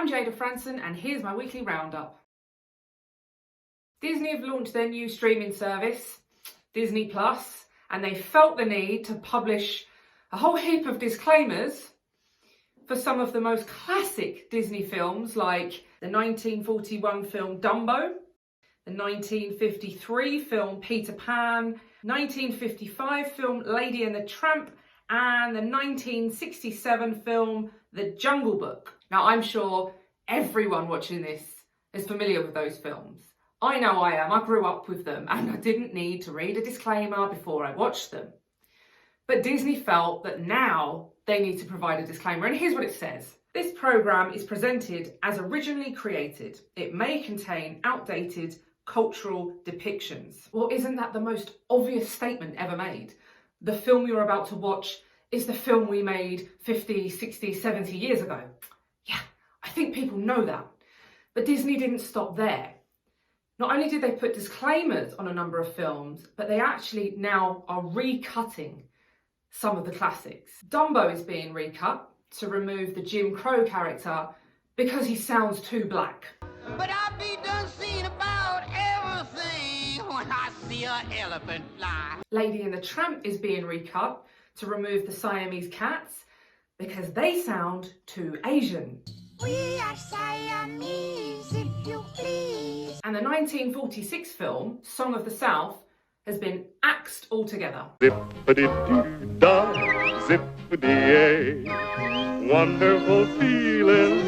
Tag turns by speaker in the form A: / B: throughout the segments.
A: I'm Jada Franson and here's my weekly roundup. Disney have launched their new streaming service, Disney Plus, and they felt the need to publish a whole heap of disclaimers for some of the most classic Disney films like the 1941 film Dumbo, the 1953 film Peter Pan, 1955 film Lady and the Tramp, and the 1967 film The Jungle Book. Now, I'm sure everyone watching this is familiar with those films. I know I am. I grew up with them and I didn't need to read a disclaimer before I watched them. But Disney felt that now they need to provide a disclaimer, and here's what it says. This programme is presented as originally created. It may contain outdated cultural depictions. Well, isn't that the most obvious statement ever made? The film you're about to watch is the film we made 50, 60, 70 years ago. Yeah, I think people know that. But Disney didn't stop there. Not only did they put disclaimers on a number of films, but they actually now are recutting some of the classics. Dumbo is being recut to remove the Jim Crow character because he sounds too black.
B: But I be done seeing about everything when I see an elephant fly.
A: Lady and the Tramp is being recut to remove the Siamese cats because they sound too Asian.
C: We are Siamese, if you please.
A: And the 1946 film, Song of the South, has been axed altogether.
D: Zippity-doo-dah, zippity-yay. Wonderful feeling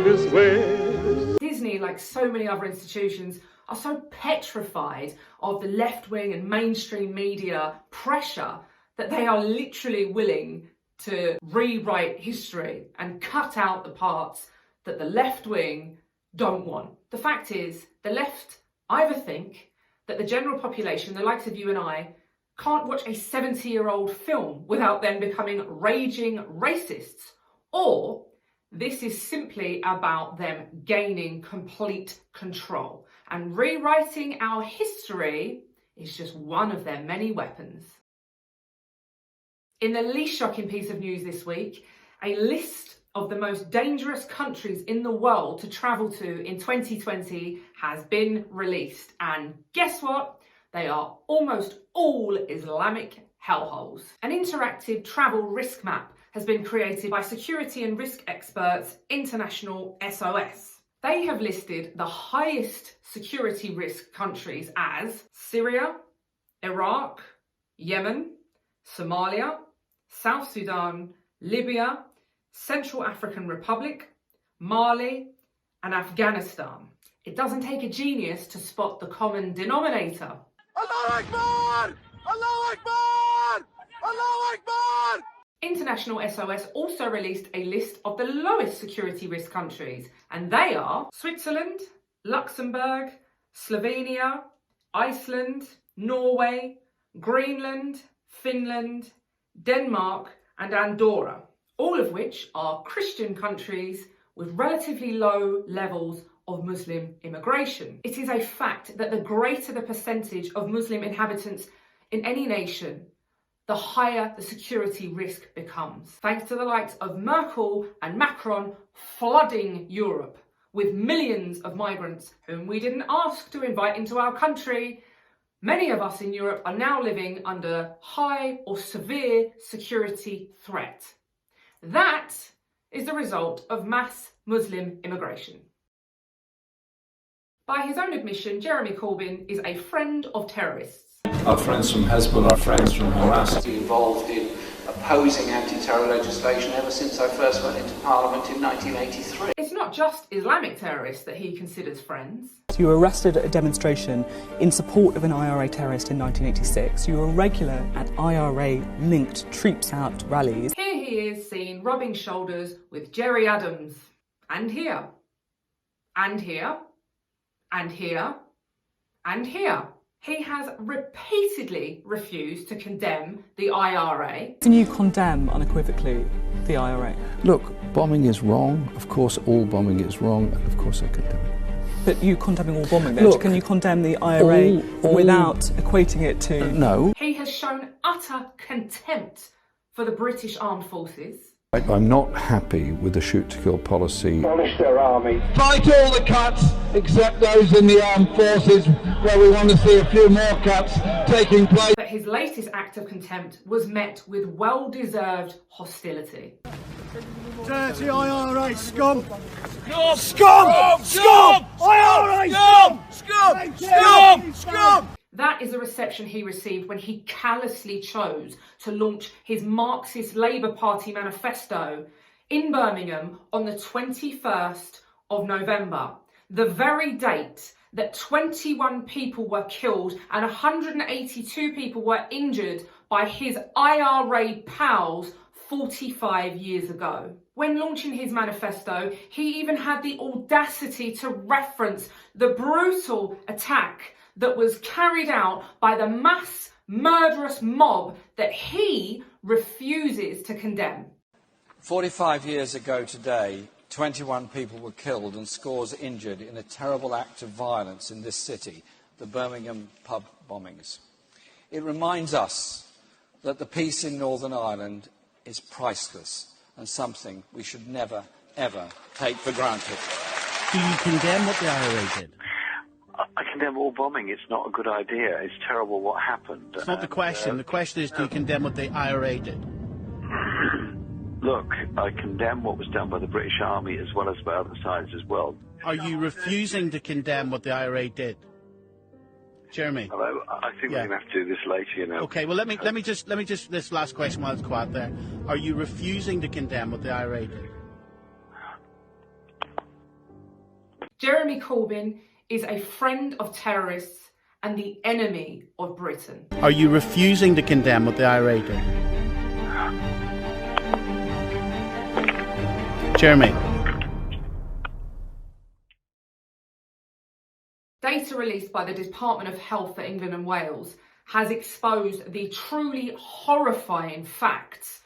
D: this way.
A: Disney, like so many other institutions, are so petrified of the left-wing and mainstream media pressure that they are literally willing to rewrite history and cut out the parts that the left-wing don't want. The fact is, the left either think that the general population, the likes of you and I, can't watch a 70-year-old film without them becoming raging racists, or this is simply about them gaining complete control. And rewriting our history is just one of their many weapons. In the least shocking piece of news this week, a list of the most dangerous countries in the world to travel to in 2020 has been released. And guess what? They are almost all Islamic hellholes. An interactive travel risk map has been created by security and risk experts International SOS. They have listed the highest security risk countries as Syria, Iraq, Yemen, Somalia, South Sudan, Libya, Central African Republic, Mali, and Afghanistan. It doesn't take a genius to spot the common denominator.
D: Allahu Akbar! Allahu Akbar! Allahu Akbar!
A: International SOS also released a list of the lowest security risk countries, and they are Switzerland, Luxembourg, Slovenia, Iceland, Norway, Greenland, Finland, Denmark, and Andorra, all of which are Christian countries with relatively low levels of Muslim immigration. It is a fact that the greater the percentage of Muslim inhabitants in any nation, the higher the security risk becomes. Thanks to the likes of Merkel and Macron flooding Europe with millions of migrants whom we didn't ask to invite into our country, many of us in Europe are now living under high or severe security threat. That is the result of mass Muslim immigration. By his own admission, Jeremy Corbyn is a friend of terrorists.
E: Our friends from Hezbollah, our friends from Hamas.
F: Been involved in opposing anti-terror legislation ever since I first went into Parliament in 1983.
A: It's not just Islamic terrorists that he considers friends.
G: You were arrested at a demonstration in support of an IRA terrorist in 1986. You were a regular at IRA-linked Troops Out rallies.
A: Here he is seen rubbing shoulders with Jerry Adams. And here. And here. And here. And here. He has repeatedly refused to condemn the IRA.
G: Can you condemn unequivocally the IRA?
H: Look, bombing is wrong. Of course, all bombing is wrong, and of course I condemn it.
G: But you condemning all bombing then? Look, can you condemn the IRA without equating it to...
H: No.
A: He has shown utter contempt for the British Armed Forces.
H: I'm not happy with the shoot-to-kill policy.
I: Abolish their army. Fight all the cuts except those in the armed forces, where we want to see a few more cuts taking place.
A: But his latest act of contempt was met with well-deserved hostility.
D: Dirty IRA scum! Scum! Scum! Scum! IRA scum! Scum! Scum! Scum!
A: That is the reception he received when he callously chose to launch his Marxist Labour Party manifesto in Birmingham on the 21st of November, the very date that 21 people were killed and 182 people were injured by his IRA pals 45 years ago. When launching his manifesto, he even had the audacity to reference the brutal attack that was carried out by the mass murderous mob that he refuses to condemn.
J: 45 years ago today, 21 people were killed and scores injured in a terrible act of violence in this city, the Birmingham pub bombings. It reminds us that the peace in Northern Ireland is priceless and something we should never, ever take for granted.
K: Do you condemn what the IRA did?
L: I condemn all bombing. It's not a good idea. It's terrible what happened.
K: It's not the question. The question is, do you condemn what the IRA did?
L: Look, I condemn what was done by the British Army as well as by other sides as well.
K: Are you refusing to condemn what the IRA did? Jeremy?
L: Hello? I think we're going to have to do this later, you know.
K: Okay, well, let me just, this last question while it's quiet there. Are you refusing to condemn what the IRA did?
A: Jeremy Corbyn is a friend of terrorists and the enemy of Britain.
K: Are you refusing to condemn what the IRA did? Jeremy?
A: Data released by the Department of Health for England and Wales has exposed the truly horrifying facts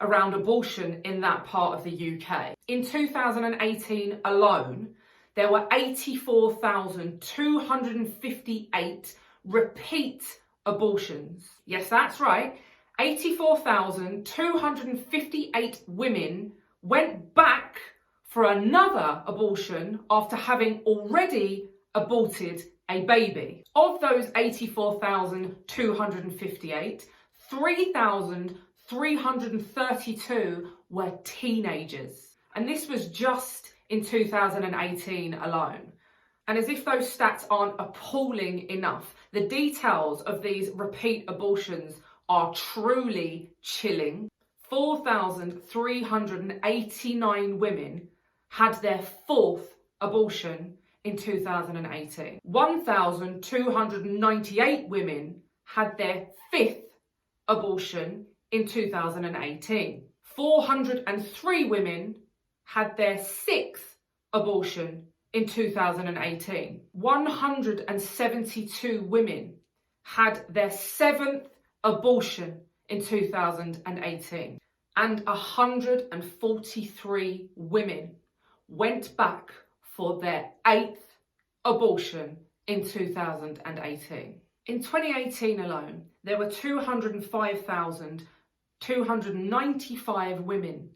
A: around abortion in that part of the UK. In 2018 alone, there were 84,258 repeat abortions. Yes, that's right. 84,258 women went back for another abortion after having already aborted a baby. Of those 84,258, 3,332 were teenagers. And this was just in 2018 alone. And as if those stats aren't appalling enough, the details of these repeat abortions are truly chilling. 4,389 women had their fourth abortion in 2018. 1,298 women had their fifth abortion in 2018. 403 women had their sixth abortion in 2018. 172 women had their seventh abortion in 2018. And 143 women went back for their eighth abortion in 2018. In 2018 alone, there were 205,295 women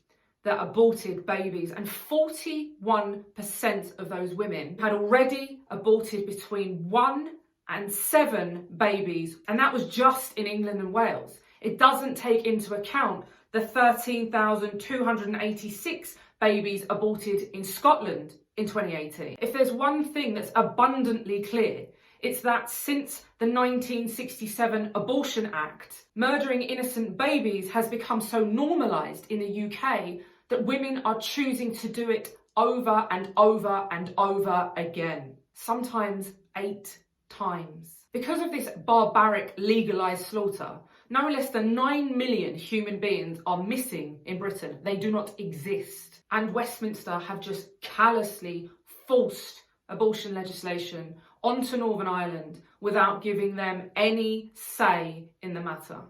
A: that aborted babies, and 41% of those women had already aborted between 1 and 7 babies, and that was just in England and Wales. It doesn't take into account the 13,286 babies aborted in Scotland in 2018. If there's one thing that's abundantly clear, it's that since the 1967 Abortion Act, murdering innocent babies has become so normalised in the UK that women are choosing to do it over and over and over again, sometimes 8 times. Because of this barbaric legalised slaughter, no less than 9 million human beings are missing in Britain. They do not exist. And Westminster have just callously forced abortion legislation onto Northern Ireland without giving them any say in the matter.